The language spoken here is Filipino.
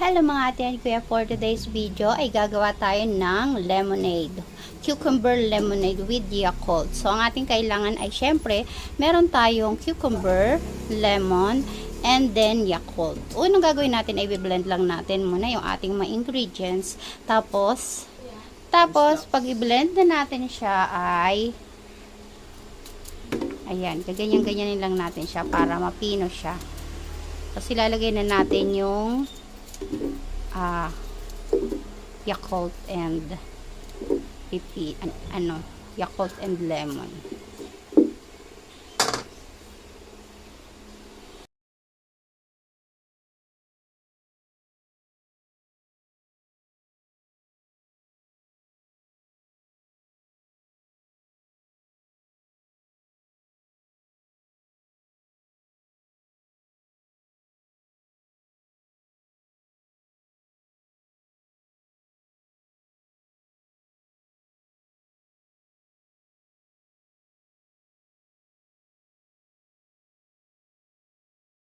Hello mga ate and kuya, for today's video ay gagawa tayo ng lemonade. Cucumber lemonade with Yakult. So ang ating kailangan ay syempre, meron tayong cucumber, lemon, and then Yakult. Unang gagawin natin ay i-blend lang natin muna yung ating mga ingredients. Tapos pag i-blend na natin siya ay ayan, gaganyan-ganyanin lang natin siya para mapino siya. Tapos ilalagay na natin yung Yakult and Yakult and lemon.